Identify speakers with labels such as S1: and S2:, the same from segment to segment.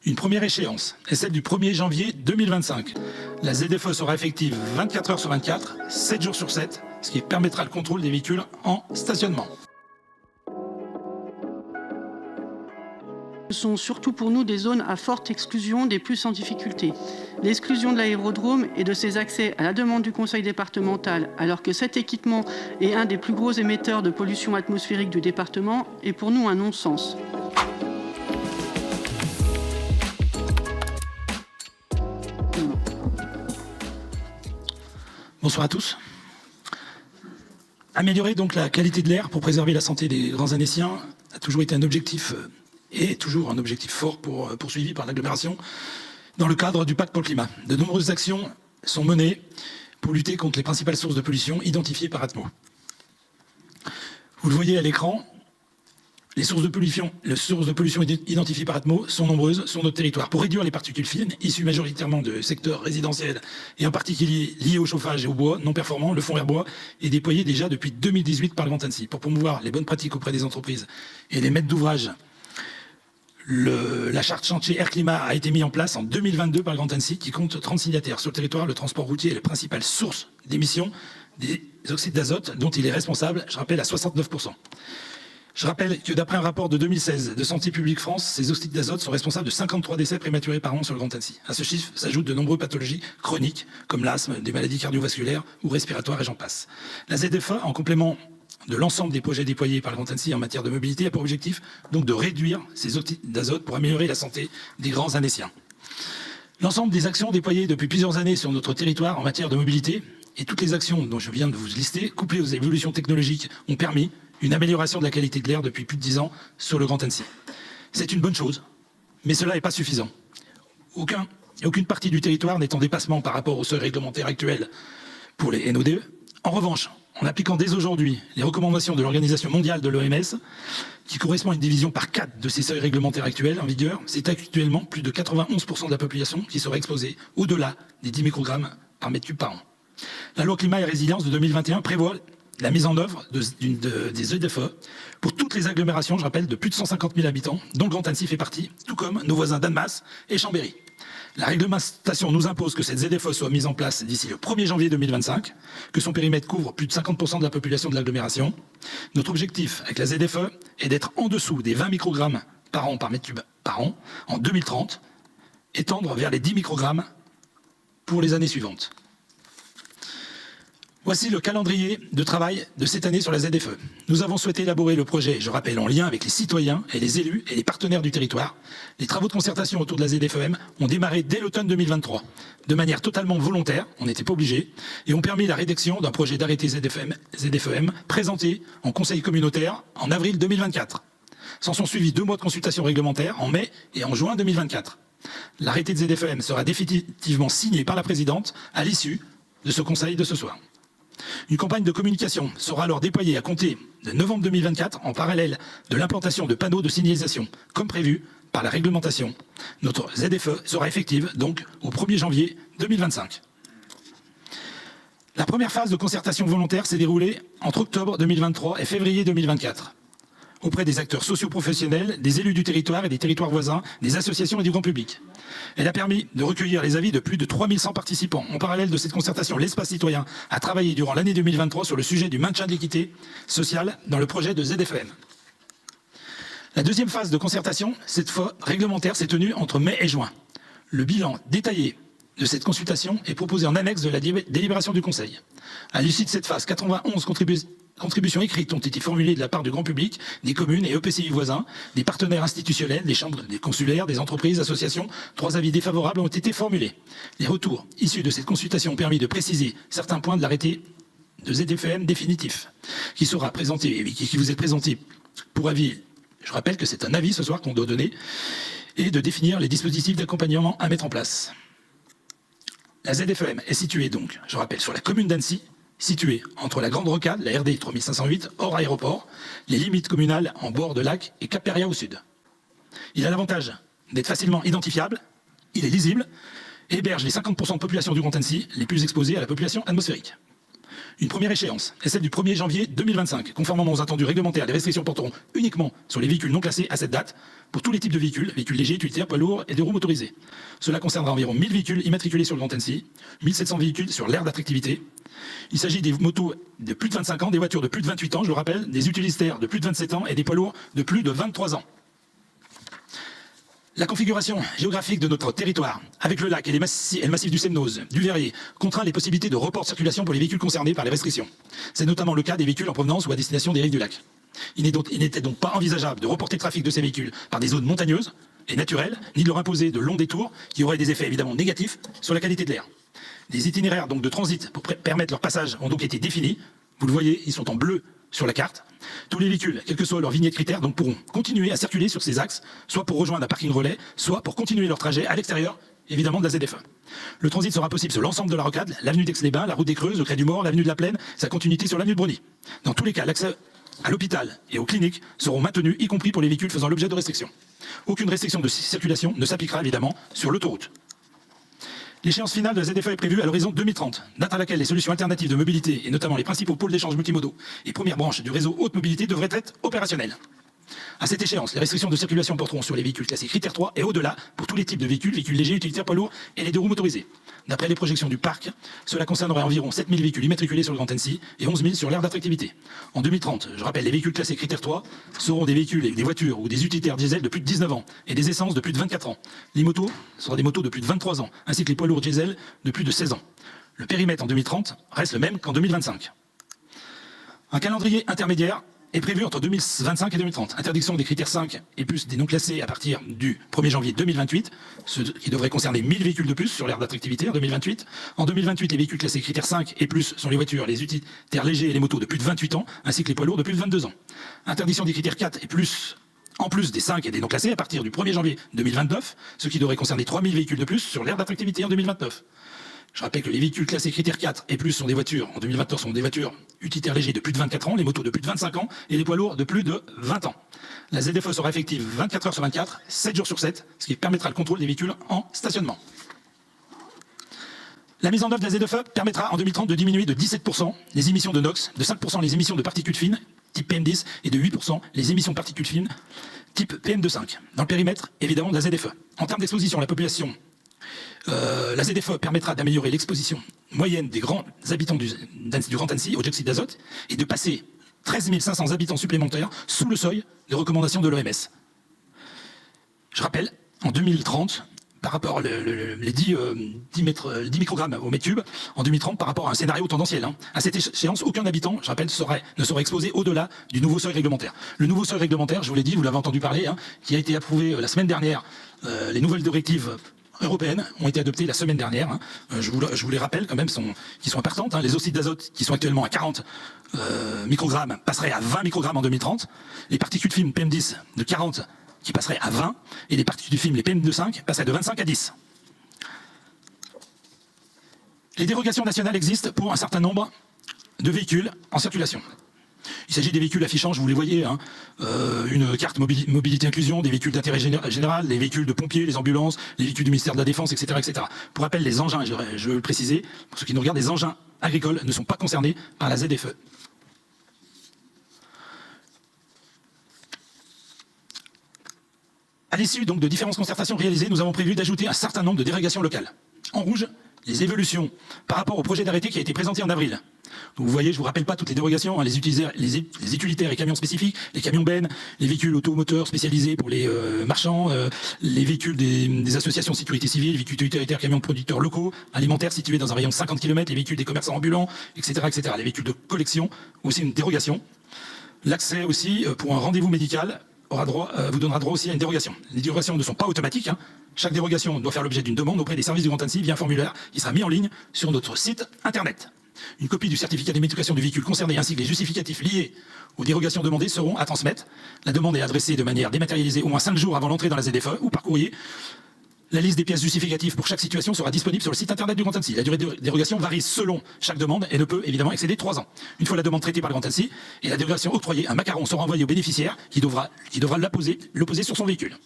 S1: Une première échéance est celle du 1er janvier 2025. La ZFE sera effective 24 heures sur 24, 7 jours sur 7, ce qui permettra le contrôle des véhicules en stationnement.
S2: Ce sont surtout pour nous des zones à forte exclusion des plus en difficulté. L'exclusion de l'aérodrome et de ses accès à la demande du conseil départemental, alors que cet équipement est un des plus gros émetteurs de pollution atmosphérique du département, est pour nous un non-sens.
S1: Bonsoir à tous. Améliorer donc la qualité de l'air pour préserver la santé des grands Annéciens a toujours été un objectif et toujours un objectif fort poursuivi par l'agglomération dans le cadre du pacte pour le climat. De nombreuses actions sont menées pour lutter contre les principales sources de pollution identifiées par Atmo. Vous le voyez à l'écran, les sources de pollution identifiées par Atmo sont nombreuses sur notre territoire. Pour réduire les particules fines, issues majoritairement de secteurs résidentiels et en particulier liées au chauffage et au bois non performant, le fonds Air-Bois est déployé déjà depuis 2018 par le Grand Annecy. Pour promouvoir les bonnes pratiques auprès des entreprises et les maîtres d'ouvrage, la charte chantier Air-Climat a été mise en place en 2022 par le Grand Annecy qui compte 30 signataires. Sur le territoire, le transport routier est la principale source d'émissions des oxydes d'azote dont il est responsable, je rappelle, à 69%. Je rappelle que d'après un rapport de 2016 de Santé publique France, ces oxydes d'azote sont responsables de 53 décès prématurés par an sur le Grand Annecy. À ce chiffre s'ajoutent de nombreuses pathologies chroniques comme l'asthme, des maladies cardiovasculaires ou respiratoires et j'en passe. La ZFE, en complément de l'ensemble des projets déployés par le Grand Annecy en matière de mobilité, a pour objectif donc de réduire ces oxydes d'azote pour améliorer la santé des grands Annéciens. L'ensemble des actions déployées depuis plusieurs années sur notre territoire en matière de mobilité et toutes les actions dont je viens de vous lister, couplées aux évolutions technologiques, ont permis une amélioration de la qualité de l'air depuis plus de 10 ans sur le Grand Annecy. C'est une bonne chose, mais cela n'est pas suffisant. Aucune partie du territoire n'est en dépassement par rapport au seuil réglementaire actuel pour les NODE. En revanche, en appliquant dès aujourd'hui les recommandations de l'Organisation mondiale de l'OMS, qui correspond à une division par 4 de ces seuils réglementaires actuels en vigueur, c'est actuellement plus de 91% de la population qui serait exposée au-delà des 10 microgrammes par mètre cube par an. La loi climat et résilience de 2021 prévoit la mise en œuvre des ZFE pour toutes les agglomérations, je rappelle, de plus de 150 000 habitants, dont le Grand Annecy fait partie, tout comme nos voisins d'Annemasse et Chambéry. La réglementation nous impose que cette ZFE soit mise en place d'ici le 1er janvier 2025, que son périmètre couvre plus de 50% de la population de l'agglomération. Notre objectif avec la ZFE est d'être en dessous des 20 microgrammes par an par mètre cube par an en 2030 et tendre vers les 10 microgrammes pour les années suivantes. Voici le calendrier de travail de cette année sur la ZFE. Nous avons souhaité élaborer le projet, je rappelle, en lien avec les citoyens et les élus et les partenaires du territoire. Les travaux de concertation autour de la ZFEM ont démarré dès l'automne 2023, de manière totalement volontaire, on n'était pas obligé, et ont permis la rédaction d'un projet d'arrêté ZFEM présenté en conseil communautaire en avril 2024. S'en sont suivis 2 mois de consultation réglementaire en mai et en juin 2024. L'arrêté de ZFEM sera définitivement signé par la présidente à l'issue de ce conseil de ce soir. Une campagne de communication sera alors déployée à compter de novembre 2024 en parallèle de l'implantation de panneaux de signalisation, comme prévu par la réglementation. Notre ZFE sera effective donc au 1er janvier 2025. La première phase de concertation volontaire s'est déroulée entre octobre 2023 et février 2024 auprès des acteurs socio-professionnels, des élus du territoire et des territoires voisins, des associations et du grand public. Elle a permis de recueillir les avis de plus de 3100 participants. En parallèle de cette concertation, l'Espace citoyen a travaillé durant l'année 2023 sur le sujet du maintien de l'équité sociale dans le projet de ZFEM. La deuxième phase de concertation, cette fois réglementaire, s'est tenue entre mai et juin. Le bilan détaillé de cette consultation est proposé en annexe de la délibération du Conseil. À l'issue de cette phase, 91 contributions écrites ont été formulées de la part du grand public, des communes et EPCI voisins, des partenaires institutionnels, des chambres, des consulaires, des entreprises, associations. 3 avis défavorables ont été formulés. Les retours issus de cette consultation ont permis de préciser certains points de l'arrêté de ZFEM définitif, qui sera présenté et qui vous est présenté pour avis. Je rappelle que c'est un avis ce soir qu'on doit donner, et de définir les dispositifs d'accompagnement à mettre en place. La ZFEM est située donc, je rappelle, sur la commune d'Annecy, située entre la Grande Rocade, la RD 3508, hors aéroport, les limites communales en bord de lac et Cap-Péria au sud. Il a l'avantage d'être facilement identifiable, il est lisible, et héberge les 50% de population du Grand Annecy les plus exposés à la population atmosphérique. Une première échéance est celle du 1er janvier 2025. Conformément aux attendus réglementaires, les restrictions porteront uniquement sur les véhicules non classés à cette date, pour tous les types de véhicules légers, utilitaires, poids lourds et 2 roues motorisés. Cela concernera environ 1000 véhicules immatriculés sur le Grand Annecy, 1700 véhicules sur l'aire d'attractivité. Il s'agit des motos de plus de 25 ans, des voitures de plus de 28 ans, je le rappelle, des utilitaires de plus de 27 ans et des poids lourds de plus de 23 ans. La configuration géographique de notre territoire, avec le lac et le massif du Semnoz, du Verrier, contraint les possibilités de report de circulation pour les véhicules concernés par les restrictions. C'est notamment le cas des véhicules en provenance ou à destination des rives du lac. Il n'était donc pas envisageable de reporter le trafic de ces véhicules par des zones montagneuses et naturelles, ni de leur imposer de longs détours qui auraient des effets évidemment négatifs sur la qualité de l'air. Des itinéraires donc de transit pour permettre leur passage ont donc été définis. Vous le voyez, ils sont en bleu sur la carte. Tous les véhicules, quelle que soit leur vignette critère, donc pourront continuer à circuler sur ces axes, soit pour rejoindre un parking relais, soit pour continuer leur trajet à l'extérieur, évidemment, de la ZFE. Le transit sera possible sur l'ensemble de la rocade, l'avenue d'Aix-les-Bains, la route des Creuses, le Crêt du Mort, l'avenue de la Plaine, sa continuité sur l'avenue de Brony. Dans tous les cas, l'accès à l'hôpital et aux cliniques seront maintenus, y compris pour les véhicules faisant l'objet de restrictions. Aucune restriction de circulation ne s'appliquera évidemment sur l'autoroute. L'échéance finale de la ZFE est prévue à l'horizon 2030, date à laquelle les solutions alternatives de mobilité, et notamment les principaux pôles d'échange multimodaux et premières branches du réseau haute mobilité, devraient être opérationnelles. À cette échéance, les restrictions de circulation porteront sur les véhicules classés critère 3 et au-delà pour tous les types de véhicules légers, utilitaires, poids lourds et les 2 roues motorisés. D'après les projections du parc, cela concernerait environ 7000 véhicules immatriculés sur le Grand Annecy et 11 000 sur l'aire d'attractivité. En 2030, je rappelle, les véhicules classés critère 3 seront des véhicules et des voitures ou des utilitaires diesel de plus de 19 ans et des essences de plus de 24 ans. Les motos seront des motos de plus de 23 ans, ainsi que les poids lourds diesel de plus de 16 ans. Le périmètre en 2030 reste le même qu'en 2025. Un calendrier intermédiaire est prévu entre 2025 et 2030. Interdiction des critères 5 et plus des non classés à partir du 1er janvier 2028, ce qui devrait concerner 1000 véhicules de plus sur l'aire d'attractivité en 2028. En 2028, les véhicules classés critères 5 et plus sont les voitures, les utilitaires légers et les motos de plus de 28 ans, ainsi que les poids lourds de plus de 22 ans. Interdiction des critères 4 et plus, en plus des 5 et des non classés à partir du 1er janvier 2029, ce qui devrait concerner 3000 véhicules de plus sur l'aire d'attractivité en 2029. Je rappelle que les véhicules classés critères 4 et plus sont des voitures, en 2029 sont des voitures utilitaires légers de plus de 24 ans, les motos de plus de 25 ans et les poids lourds de plus de 20 ans. La ZFE sera effective 24 heures sur 24, 7 jours sur 7, ce qui permettra le contrôle des véhicules en stationnement. La mise en œuvre de la ZFE permettra en 2030 de diminuer de 17% les émissions de NOx, de 5% les émissions de particules fines, type PM10, et de 8% les émissions de particules fines, type PM2,5, dans le périmètre évidemment de la ZFE. En termes d'exposition à la population, la ZFE permettra d'améliorer l'exposition moyenne des grands habitants du Grand Annecy au dioxyde d'azote et de passer 13 500 habitants supplémentaires sous le seuil de recommandation de l'OMS. Je rappelle, en 2030, par rapport les 10 microgrammes au mètre cube, en 2030, par rapport à un scénario tendanciel. À cette échéance, aucun habitant, je rappelle, ne serait exposé au-delà du nouveau seuil réglementaire. Le nouveau seuil réglementaire, je vous l'ai dit, vous l'avez entendu parler, qui a été approuvé la semaine dernière, les nouvelles directives européennes ont été adoptées la semaine dernière. Je vous les rappelle quand même, qui sont importantes. Les oxydes d'azote qui sont actuellement à 40 microgrammes passeraient à 20 microgrammes en 2030. Les particules fines PM10 de 40 qui passeraient à 20. Et les particules fines, les PM2,5, passeraient de 25 à 10. Les dérogations nationales existent pour un certain nombre de véhicules en circulation. Il s'agit des véhicules affichant, je vous les voyez, une carte mobilité inclusion, des véhicules d'intérêt général, les véhicules de pompiers, les ambulances, les véhicules du ministère de la Défense, etc. etc. Pour rappel, les engins, je veux le préciser, pour ceux qui nous regardent, les engins agricoles ne sont pas concernés par la ZFE. À l'issue donc de différentes concertations réalisées, nous avons prévu d'ajouter un certain nombre de dérogations locales. En rouge, les évolutions par rapport au projet d'arrêté qui a été présenté en avril. Donc vous voyez, je ne vous rappelle pas toutes les dérogations, les utilitaires et camions spécifiques, les camions bennes, les véhicules automoteurs spécialisés pour les marchands, les véhicules des associations de sécurité civile, les véhicules utilitaires, camions de producteurs locaux, alimentaires situés dans un rayon de 50 km, les véhicules des commerçants ambulants, etc., etc. Les véhicules de collection, aussi une dérogation. L'accès aussi pour un rendez-vous médical vous donnera droit aussi à une dérogation. Les dérogations ne sont pas automatiques. Chaque dérogation doit faire l'objet d'une demande auprès des services du Grand Annecy via un formulaire qui sera mis en ligne sur notre site internet. Une copie du certificat d'immatriculation du véhicule concerné ainsi que les justificatifs liés aux dérogations demandées seront à transmettre. La demande est adressée de manière dématérialisée au moins 5 jours avant l'entrée dans la ZFE ou par courrier. La liste des pièces justificatives pour chaque situation sera disponible sur le site internet du Grand Annecy. La durée de dérogation varie selon chaque demande et ne peut évidemment excéder 3 ans. Une fois la demande traitée par le Grand Annecy et la dérogation octroyée, un macaron sera envoyé au bénéficiaire qui devra l'opposer sur son véhicule.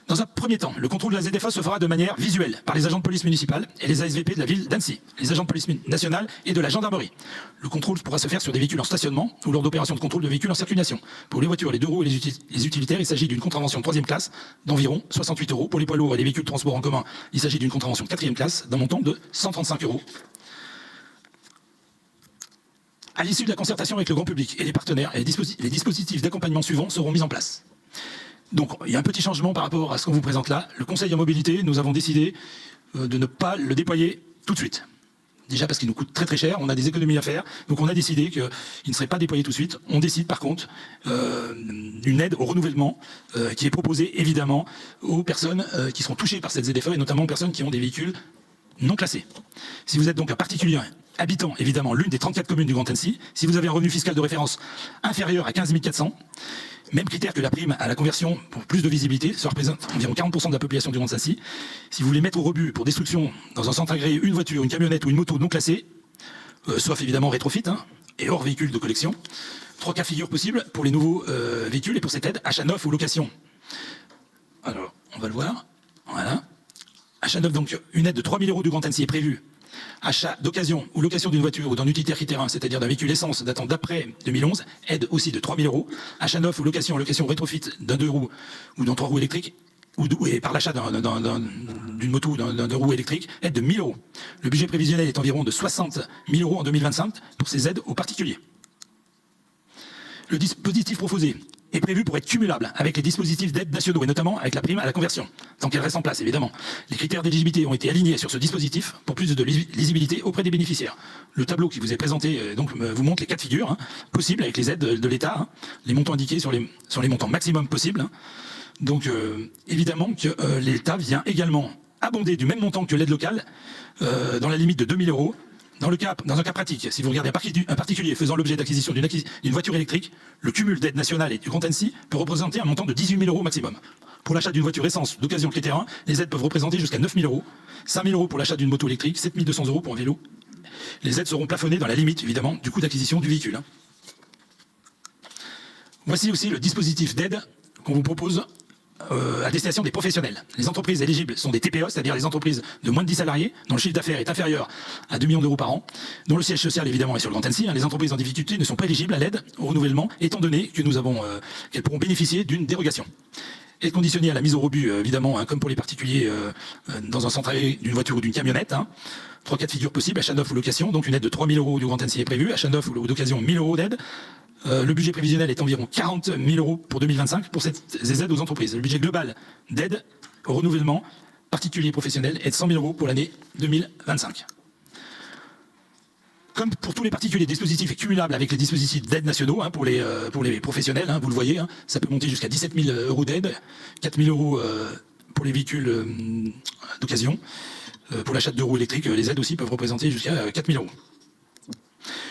S1: Dans un premier temps, le contrôle de la ZFE se fera de manière visuelle par les agents de police municipale et les ASVP de la ville d'Annecy, les agents de police nationale et de la gendarmerie. Le contrôle pourra se faire sur des véhicules en stationnement ou lors d'opérations de contrôle de véhicules en circulation. Pour les voitures, les deux roues et les utilitaires, il s'agit d'une contravention de 3e classe d'environ 68 €. Pour les poids lourds et les véhicules de transport en commun, il s'agit d'une contravention de 4e classe d'un montant de 135 €. À l'issue de la concertation avec le grand public et les partenaires, les dispositifs d'accompagnement suivants seront mis en place. Donc, il y a un petit changement par rapport à ce qu'on vous présente là. Le Conseil en mobilité, nous avons décidé de ne pas le déployer tout de suite. Déjà parce qu'il nous coûte très très cher, on a des économies à faire, donc on a décidé qu'il ne serait pas déployé tout de suite. On décide par contre d'une aide au renouvellement qui est proposée évidemment aux personnes qui seront touchées par cette ZFE et notamment aux personnes qui ont des véhicules non classés. Si vous êtes donc un particulier habitant évidemment l'une des 34 communes du Grand Annecy, si vous avez un revenu fiscal de référence inférieur à 15 400, même critère que la prime à la conversion pour plus de visibilité, ça représente environ 40% de la population du Grand Annecy. Si vous voulez mettre au rebut pour destruction dans un centre agréé une voiture, une camionnette ou une moto non classée, sauf évidemment rétrofit et hors véhicule de collection, 3 cas figure possibles pour les nouveaux véhicules et pour cette aide, achat neuf ou location. Alors, on va le voir. Voilà. Achat neuf, donc une aide de 3 000 € du Grand Annecy est prévue. Achat d'occasion ou location d'une voiture ou d'un utilitaire critère 1, c'est-à-dire d'un véhicule essence datant d'après 2011, aide aussi de 3 000 €. Achat neuf ou location rétrofit d'un 2 roues ou d'un 3 roues électriques, et par l'achat d'une moto ou d'un 2 roues électrique, aide de 1 000 €. Le budget prévisionnel est environ de 60 000 € en 2025 pour ces aides aux particuliers. Le dispositif proposé est prévu pour être cumulable avec les dispositifs d'aide nationaux et notamment avec la prime à la conversion, tant qu'elle reste en place évidemment. Les critères d'éligibilité ont été alignés sur ce dispositif pour plus de lisibilité auprès des bénéficiaires. Le tableau qui vous est présenté vous montre les cas de figure possibles avec les aides de l'État, les montants indiqués sur les montants maximum possibles. Donc évidemment que l'État vient également abonder du même montant que l'aide locale dans la limite de 2 000 €. Dans un cas pratique, si vous regardez un particulier faisant l'objet d'acquisition d'une voiture électrique, le cumul d'aide nationale et du Grand Annecy peut représenter un montant de 18 000 € maximum. Pour l'achat d'une voiture essence d'occasion critère 1, les aides peuvent représenter jusqu'à 9 000 €, 5 000 € pour l'achat d'une moto électrique, 7 200 € pour un vélo. Les aides seront plafonnées dans la limite, évidemment, du coût d'acquisition du véhicule. Voici aussi le dispositif d'aide qu'on vous propose à destination des professionnels. Les entreprises éligibles sont des TPE, c'est-à-dire les entreprises de moins de 10 salariés, dont le chiffre d'affaires est inférieur à 2 millions € par an, dont le siège social évidemment est sur le Grand Annecy. Les entreprises en difficulté ne sont pas éligibles à l'aide au renouvellement, étant donné que qu'elles pourront bénéficier d'une dérogation. Est conditionnée à la mise au rebut, évidemment, comme pour les particuliers dans un centre agréé d'une voiture ou d'une camionnette. 3 cas de figure possibles, achat neuf ou location, donc une aide de 3 000 € du Grand Annecy est prévue, achat neuf ou d'occasion 1 000 € d'aide. Le budget prévisionnel est environ 40 000 € pour 2025 pour ces aides aux entreprises. Le budget global d'aide au renouvellement particulier et professionnel est de 100 000 € pour l'année 2025. Comme pour tous les particuliers, le dispositif est cumulable avec les dispositifs d'aide nationaux pour les professionnels, vous le voyez, ça peut monter jusqu'à 17 000 € d'aide, 4 000 € pour les véhicules d'occasion. Pour l'achat de 2 roues électriques, les aides aussi peuvent représenter jusqu'à 4 000 €.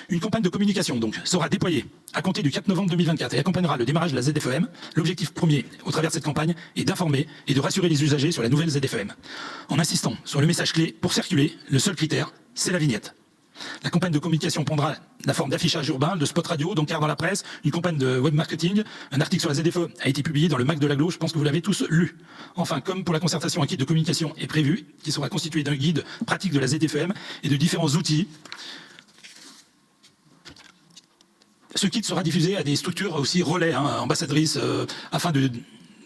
S1: Une campagne de communication donc sera déployée à compter du 4 novembre 2024 et accompagnera le démarrage de la ZFEM. L'objectif premier au travers de cette campagne est d'informer et de rassurer les usagers sur la nouvelle ZFEM. En insistant sur le message clé pour circuler, le seul critère, c'est la vignette. La campagne de communication prendra la forme d'affichage urbain, de spot radio, d'encarts dans la presse, une campagne de web marketing. Un article sur la ZFE a été publié dans le MAC de l'Agglo, je pense que vous l'avez tous lu. Enfin, comme pour la concertation, un kit de communication est prévu, qui sera constitué d'un guide pratique de la ZFEM et de différents outils. Ce kit sera diffusé à des structures aussi relais, ambassadrices, afin de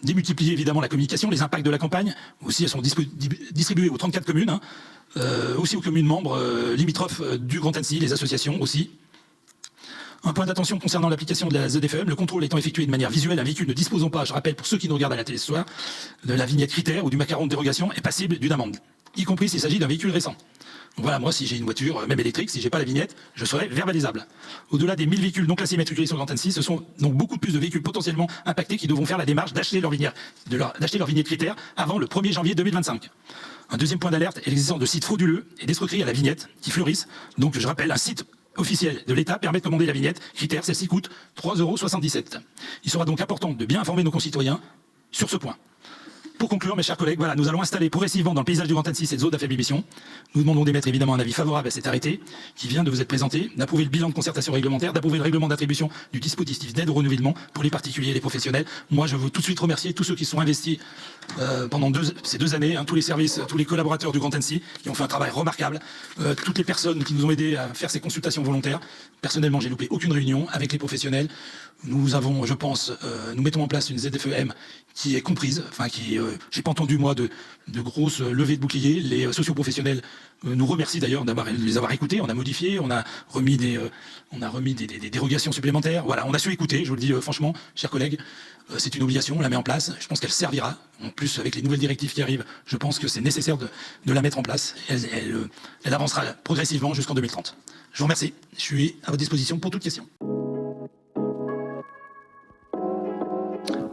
S1: démultiplier évidemment la communication, les impacts de la campagne. Aussi, elles sont distribuées aux 34 communes, aussi aux communes membres limitrophes du Grand Annecy, les associations aussi. Un point d'attention concernant l'application de la ZFEM, le contrôle étant effectué de manière visuelle, un véhicule ne disposant pas, je rappelle pour ceux qui nous regardent à la télé ce soir, de la vignette critère ou du macaron de dérogation est passible d'une amende, y compris s'il s'agit d'un véhicule récent. Donc voilà, moi si j'ai une voiture, même électrique, si j'ai pas la vignette, je serai verbalisable. Au-delà des 1000 véhicules non classés immatriculés sur le Grand Annecy, ce sont donc beaucoup plus de véhicules potentiellement impactés qui devront faire la démarche d'acheter leur vignette critère avant le 1er janvier 2025. Un deuxième point d'alerte est l'existence de sites frauduleux et d'escroqueries à la vignette qui fleurissent. Donc je rappelle, un site officiel de l'État permet de commander la vignette critère, celle-ci coûte 3,77 €. Il sera donc important de bien informer nos concitoyens sur ce point. Pour conclure, mes chers collègues, voilà, nous allons installer progressivement dans le paysage du Grand Annecy cette zone à faible émission. Nous demandons d'émettre évidemment un avis favorable à cet arrêté qui vient de vous être présenté, d'approuver le bilan de concertation réglementaire, d'approuver le règlement d'attribution du dispositif d'aide au renouvellement pour les particuliers et les professionnels. Moi, je veux tout de suite remercier tous ceux qui sont investis pendant ces 2 années, tous les services, tous les collaborateurs du Grand Annecy qui ont fait un travail remarquable, toutes les personnes qui nous ont aidés à faire ces consultations volontaires. Personnellement, j'ai loupé aucune réunion avec les professionnels. Nous avons, je pense, nous mettons en place une ZFEM qui est comprise, enfin qui, j'ai pas entendu moi de grosses levées de boucliers. Les socioprofessionnels nous remercient d'ailleurs de les avoir écoutés. On a modifié, on a remis des dérogations supplémentaires. Voilà, on a su écouter. Je vous le dis franchement, chers collègues, c'est une obligation. On la met en place. Je pense qu'elle servira. En plus, avec les nouvelles directives qui arrivent, je pense que c'est nécessaire de la mettre en place. Elle avancera progressivement jusqu'en 2030. Je vous remercie. Je suis à votre disposition pour toute question.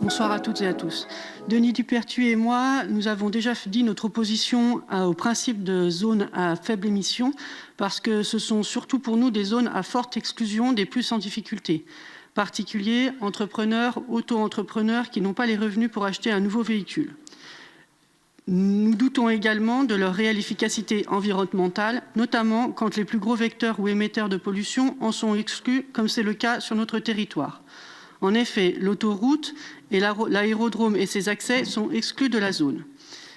S2: Bonsoir à toutes et à tous. Denis Dupertuis et moi, nous avons déjà dit notre opposition au principe de zones à faible émission parce que ce sont surtout pour nous des zones à forte exclusion des plus en difficulté. Particuliers, entrepreneurs, auto-entrepreneurs qui n'ont pas les revenus pour acheter un nouveau véhicule. Nous doutons également de leur réelle efficacité environnementale, notamment quand les plus gros vecteurs ou émetteurs de pollution en sont exclus, comme c'est le cas sur notre territoire. En effet, l'autoroute et l'aérodrome et ses accès sont exclus de la zone.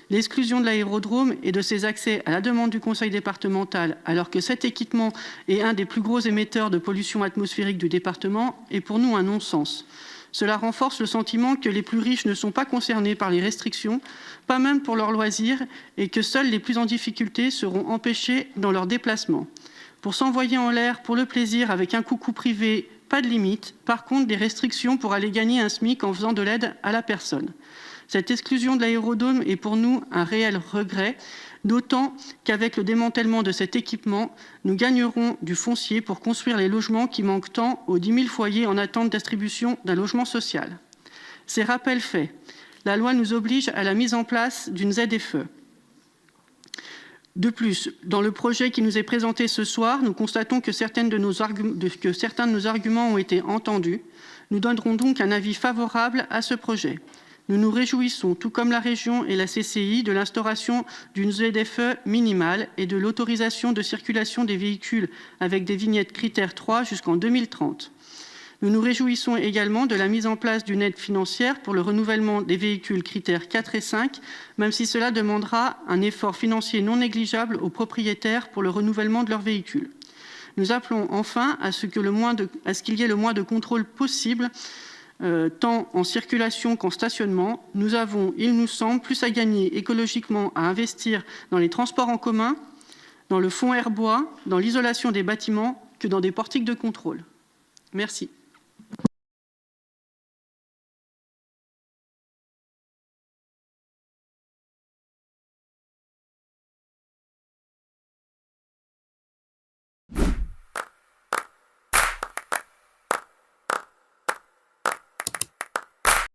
S2: L'exclusion de l'aérodrome et de ses accès à la demande du conseil départemental, alors que cet équipement est un des plus gros émetteurs de pollution atmosphérique du département, est pour nous un non-sens. Cela renforce le sentiment que les plus riches ne sont pas concernés par les restrictions, pas même pour leurs loisirs, et que seuls les plus en difficulté seront empêchés dans leurs déplacements. Pour s'envoyer en l'air pour le plaisir avec un coucou privé, pas de limite. Par contre, des restrictions pour aller gagner un SMIC en faisant de l'aide à la personne. Cette exclusion de l'aérodrome est pour nous un réel regret, d'autant qu'avec le démantèlement de cet équipement, nous gagnerons du foncier pour construire les logements qui manquent tant aux 10 000 foyers en attente d'attribution d'un logement social. Ces rappels faits, la loi nous oblige à la mise en place d'une ZFE. De plus, dans le projet qui nous est présenté ce soir, nous constatons que certains de nos arguments ont été entendus. Nous donnerons donc un avis favorable à ce projet. Nous nous réjouissons, tout comme la région et la CCI, de l'instauration d'une ZFE minimale et de l'autorisation de circulation des véhicules avec des vignettes critères 3 jusqu'en 2030. Nous nous réjouissons également de la mise en place d'une aide financière pour le renouvellement des véhicules critères 4 et 5, même si cela demandera un effort financier non négligeable aux propriétaires pour le renouvellement de leurs véhicules. Nous appelons enfin à ce qu'il y ait le moins de contrôle possible, tant en circulation qu'en stationnement. Nous avons, il nous semble, plus à gagner écologiquement à investir dans les transports en commun, dans le fonds herbois, dans l'isolation des bâtiments, que dans des portiques de contrôle. Merci.